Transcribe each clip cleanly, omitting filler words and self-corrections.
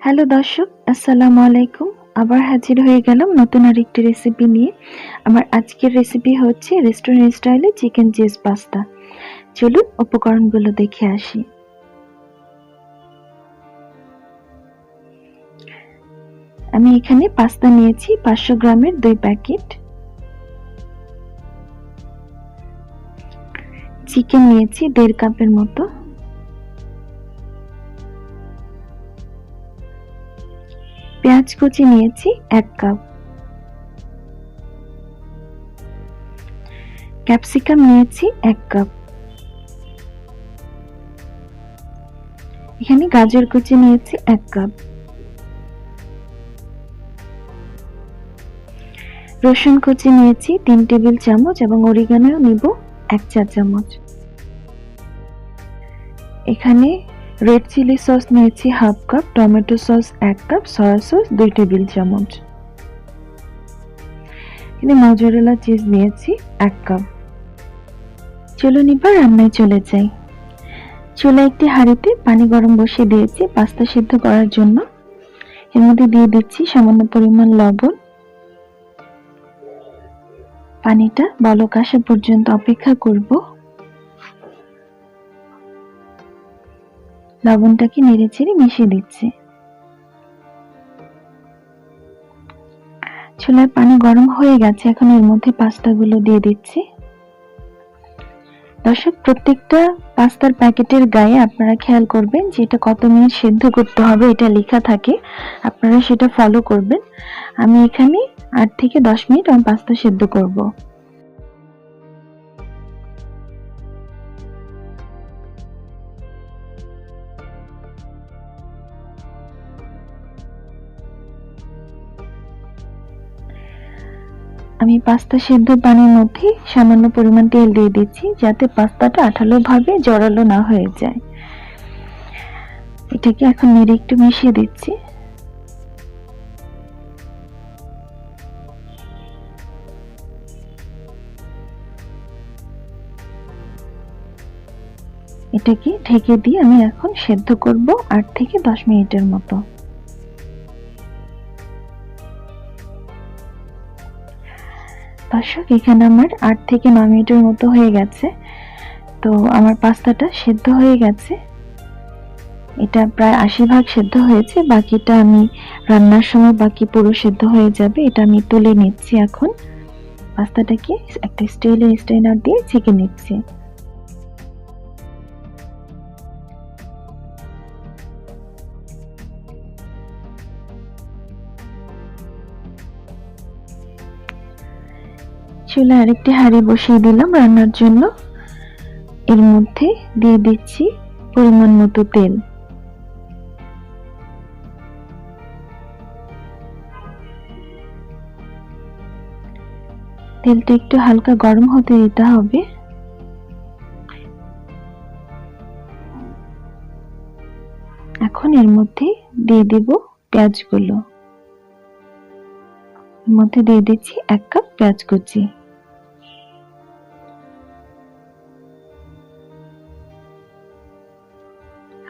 Hello দর্শক, আসসালামু আলাইকুম। আবার হাজির হয়ে গেলাম নতুন আরেকটি রেসিপি নিয়ে। আমার আজকের রেসিপি হচ্ছে রেস্টুরেন্ট স্টাইলে চিকেন চিজ পাস্তা। চলুন উপকরণগুলো দেখে আসি। আমি এখানে পাস্তা নিয়েছি 500 গ্রামের 2 প্যাকেট। চিকেন নিয়েছি 1.5 কাপের মতো। পেঁয়াজ কুচি নিয়েছি 1 কাপ। ক্যাপসিকাম নিয়েছি 1 কাপ। এখানে গাজর কুচি নিয়েছি 1 কাপ। রসুন কুচি নিয়েছি 3 টেবিল চামচ এবং অরিগানো নিব 1 চা চামচ। এখানে রেড চিলি সস নিয়েছি half cup, tomato sauce 1 cup, soya sauce 2 table চামচ। এখানে মজরেলা চিজ নিয়েছি 1 কাপ। চলুন এবার রান্নায় চলে যাই। চুলায় একটি হাঁড়িতে পানি গরম বসিয়ে দিয়েছি পাস্তা সিদ্ধ করার জন্য। এর মধ্যে দিয়ে দিচ্ছি সামান্য পরিমাণ লবণ। পানিটা বলক আসা পর্যন্ত অপেক্ষা করব। লবণটাকে নেড়েচেড়ে মিশিয়ে দিচ্ছি। চুলায় পানি গরম হয়ে গেছে, এখন এর মধ্যে পাস্তাগুলো দিয়ে দিচ্ছি। দর্শক, প্রত্যেকটা পাস্তার প্যাকেটের গায়ে আপনারা খেয়াল করবেন যে এটা কত মিনিট সিদ্ধ করতে হবে, এটা লেখা থাকে, আপনারা সেটা ফলো করবেন। আমি এখানে 8 থেকে 10 মিনিট আমি পাস্তা সিদ্ধ করব। আমি পাস্তা সিদ্ধ পানির মধ্যে সামান্য পরিমাণ তেল দিয়ে দিচ্ছি যাতে পাস্তাটা আঠালো ভাবে জড়ালো না হয়ে যায়। এটাকে এখন নেড়ে একটু মিশিয়ে দিচ্ছি। এটাকে ঢেকে দিয়ে আমি এখন সেদ্ধ করব 8 থেকে 10 মিনিটের মতো। দর্শক, এখানে আমার 8 থেকে 9 মিনিটের মতো হয়ে গেছে। তো আমার পাস্তাটা সেদ্ধ হয়ে গেছে। এটা প্রায় 80 ভাগ সেদ্ধ হয়েছে, বাকিটা আমি রান্নার সময় বাকি পুরো সেদ্ধ হয়ে যাবে। এটা আমি তুলে নিচ্ছি। এখন পাস্তাটাকে একটা স্টিলের স্ট্রেনার দিয়ে ছেঁকে নিচ্ছি। চুলায় আরেকটি হাঁড়ি বসিয়ে দিলাম রান্নার জন্য। এর মধ্যে দিয়ে দিচ্ছি পরিমাণ মতো তেল। তেলটা একটু হালকা গরম হতে দিতে হবে। এখন এর মধ্যে দিয়ে দেব পেঁয়াজগুলো। এর মধ্যে দিয়ে দিচ্ছি 1 কাপ পেঁয়াজ কুচি।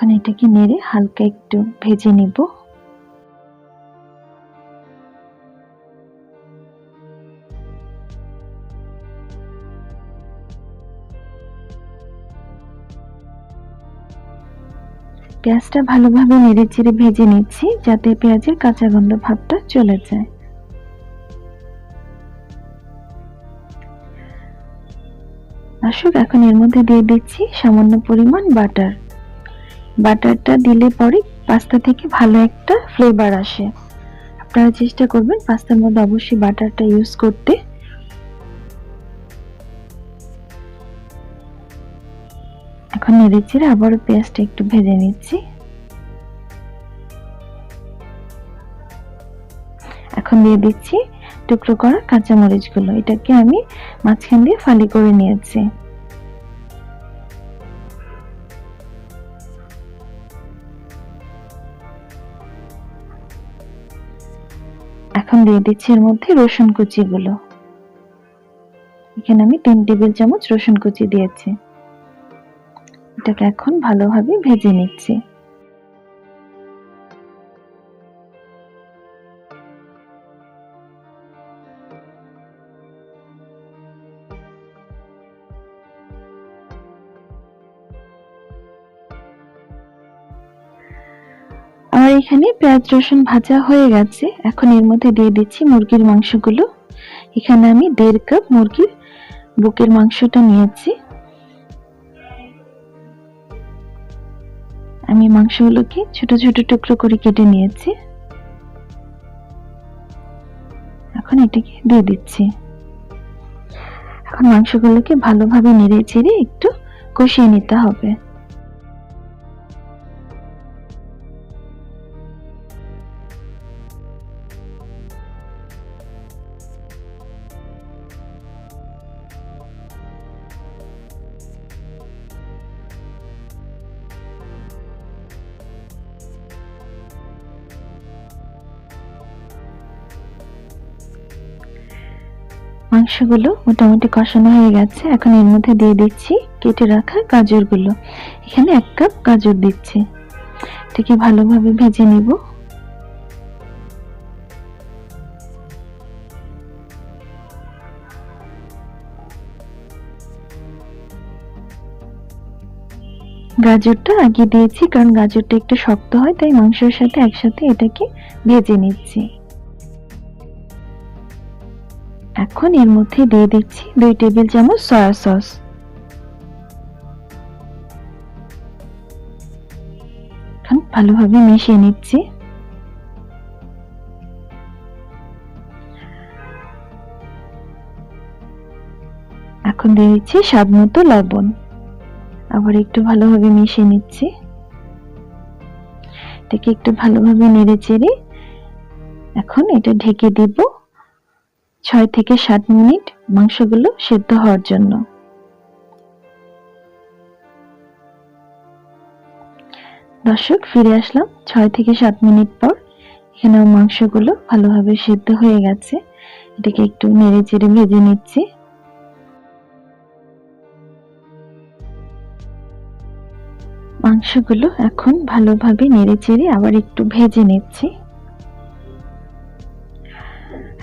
এখন এটাকে নেড়ে হালকা একটু ভেজে নিব। পেঁয়াজটা ভালোভাবে নেড়েচেড়ে ভেজে নিচ্ছি যাতে পেঁয়াজের কাঁচা গন্ধ ভাবটা চলে যায়। দর্শক, এখন এর মধ্যে দিয়ে দিচ্ছি সামান্য পরিমাণ বাটার। বাটারটা দিলে পরে পাস্তা থেকে ভালো একটা ফ্লেভার আসে। আপনারা চেষ্টা করবেন পাস্তার মধ্যে অবশ্যই বাটারটা ইউজ করতে। এখন নেড়েচেড়ে আবারও পেঁয়াজটা একটু ভেজে নিচ্ছি। এখন দিয়ে দিচ্ছি টুকরো করা কাঁচামরিচগুলো। এটাকে আমি মাঝখান দিয়ে ফালি করে নিয়েছি। এখন দিয়ে দিচ্ছি এর মধ্যে রসুন কুচিগুলো। এখানে আমি 3 টেবিল চামচ রসুন কুচি দিয়েছি। এটাকে এখন ভালোভাবে ভেজে নিচ্ছি। আমার এখানে পেঁয়াজ রসুন ভাজা হয়ে গেছে। এখন এর মধ্যে দিয়ে দিচ্ছি মুরগির মাংসগুলো। এখানে আমি 1.5 কাপ মুরগির বুকের মাংসটা নিয়েছি। আমি মাংসগুলোকে ছোট ছোট টুকরো করে কেটে নিয়েছি। এখন এটাকে দিয়ে দিচ্ছি। এখন মাংসগুলোকে ভালোভাবে নেড়ে চেড়ে একটু কষিয়ে নিতে হবে। মাংসগুলো মোটামুটি কষানো হয়ে গেছে। এখন এর মধ্যে দিয়ে দিচ্ছি কেটে রাখা গাজরগুলো। এখানে 1 কাপ গাজর দিচ্ছি। এটাকে ভালোভাবে ভেজে নিব। গাজরটা আগে দিয়েছি কারণ গাজরটা একটু শক্ত হয়, তাই মাংসের সাথে একসাথে এটাকে ভেজে নিচ্ছি। এখন এর মধ্যে দিয়ে দিচ্ছি 2 টেবিল চামচ সয়া সস। এখন ভালোভাবে মিশিয়ে নিচ্ছি। এখন দিয়ে দিচ্ছি স্বাদ মতো লবণ। আবার একটু ভালোভাবে মিশিয়ে নিচ্ছি। এটাকে একটু ভালোভাবে নেড়ে চেড়ে এখন এটা ঢেকে দিব 6 থেকে 7 মিনিট মাংসগুলো সেদ্ধ হওয়ার জন্য। দর্শক, ফিরে আসলাম 6 থেকে 7 মিনিট পর। এখানে মাংসগুলো ভালোভাবে সেদ্ধ হয়ে গেছে। এটাকে একটু নেড়ে চেড়ে ভেজে নিচ্ছি। মাংসগুলো এখন ভালোভাবে নেড়ে চেড়ে আবার একটু ভেজে নিচ্ছি।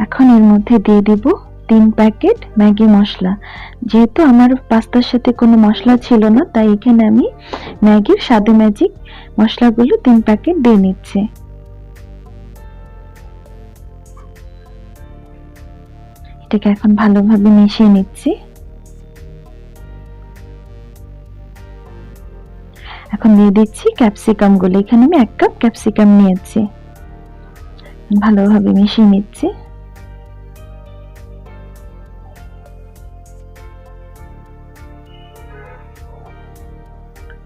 এখন এর মধ্যে দিয়ে দিব 3 প্যাকেট ম্যাগি মশলা। যেহেতু আমার পাস্তার সাথে কোনো মশলা ছিল না, তাই এখানে আমি ম্যাগির স্বাদে ম্যাজিক মশলাগুলো 3 প্যাকেট দিয়ে নিচ্ছি। এটাকে এখন ভালোভাবে মিশিয়ে নিচ্ছি। এখন দিয়ে দিচ্ছি ক্যাপসিকাম গুলো। এখানে আমি 1 কাপ ক্যাপসিকাম নিয়েছি। ভালোভাবে মিশিয়ে নিচ্ছি।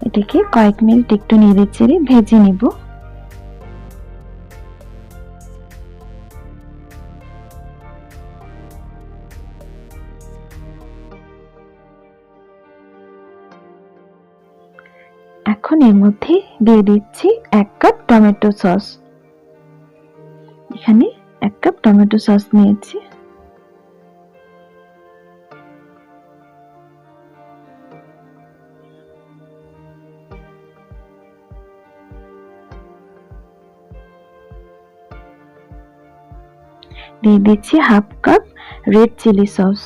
এটাকে কয়েক মিনিট একটু নেড়ে চেড়ে ভেজে নিব। এখন এর মধ্যে দিয়ে দিচ্ছি 1 কাপ টমেটো সস। এখানে 1 কাপ টমেটো সস নিয়েছি। দিয়ে দিচ্ছি 1/2 কাপ রেড চিলি সস।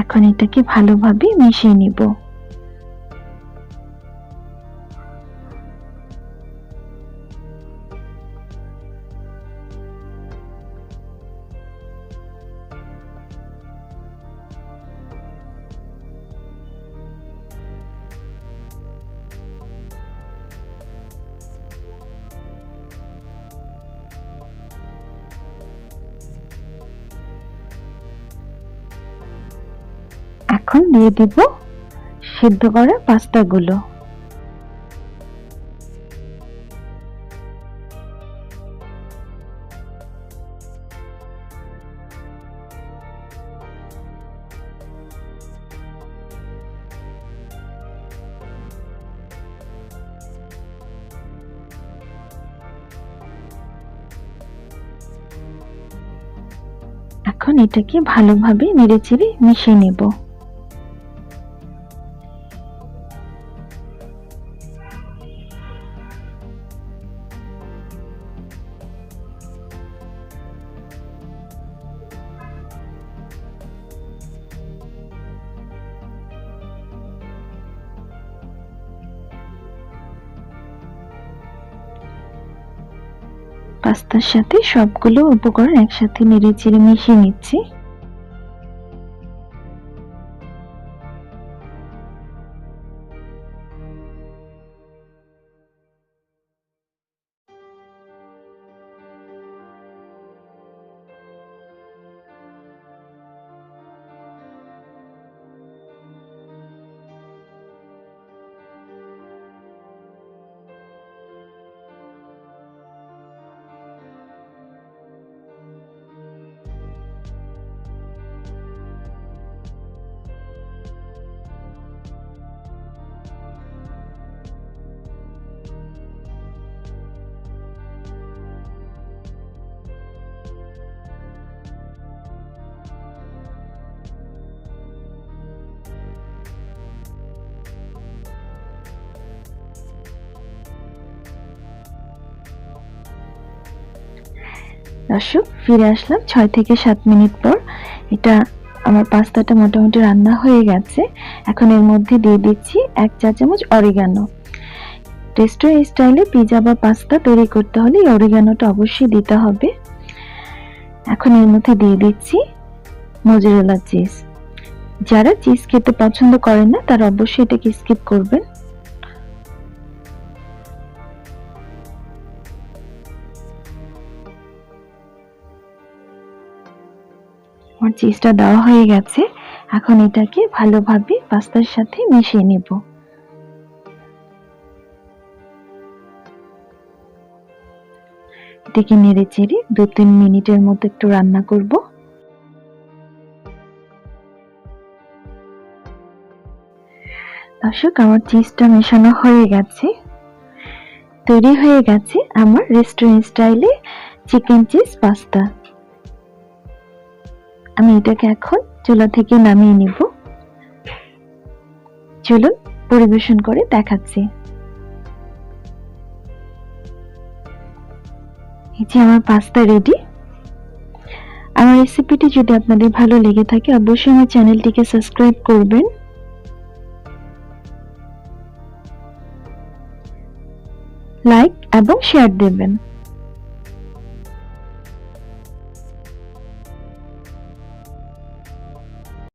এখন এটাকে ভালোভাবে মিশিয়ে নিব। এখন দিয়ে দিব সিদ্ধ করা পাস্তাগুলো। এখন এটাকে ভালোভাবে নেড়েচেড়ে মিশিয়ে নেব। পাস্তার সাথে সবগুলো উপকরণ একসাথে নেড়েচেড়ে মিশিয়ে নিচ্ছি। দর্শক, ফিরে আসলাম 6 থেকে 7 মিনিট পর। এটা আমার পাস্তাটা মোটামুটি রান্না হয়ে গেছে। এখন এর মধ্যে দিয়ে দিচ্ছি 1 চা চামচ অরিগানো। রেস্টুরেন্ট স্টাইলে পিৎজা বা পাস্তা তৈরি করতে হলে এই অরিগানোটা অবশ্যই দিতে হবে। এখন এর মধ্যে দিয়ে দিচ্ছি মোজারেলা চিজ। যারা চিজ খেতে পছন্দ করেন না তারা অবশ্যই এটাকে স্কিপ করবেন। আমার চিজটা দেওয়া হয়ে গেছে। এখন এটাকে ভালোভাবে পাস্তার সাথে মিশিয়ে নেব। এটাকে নেড়ে চেড়ে 2-3 মিনিটের মতো একটু রান্না করব। দর্শক, আমার চিজটা মেশানো হয়ে গেছে। তৈরি হয়ে গেছে আমার রেস্টুরেন্ট স্টাইলে চিকেন চিজ পাস্তা। আমি এটাকে এখন চুলা থেকে নামিয়ে নিব। চলুন পরিবেশন করে দেখাচ্ছি। এই যে আমার পাস্তা রেডি। আমার রেসিপিটি যদি আপনাদের ভালো লেগে থাকে অবশ্যই আমার চ্যানেলটিকে সাবস্ক্রাইব করবেন, লাইক এবং শেয়ার দেবেন।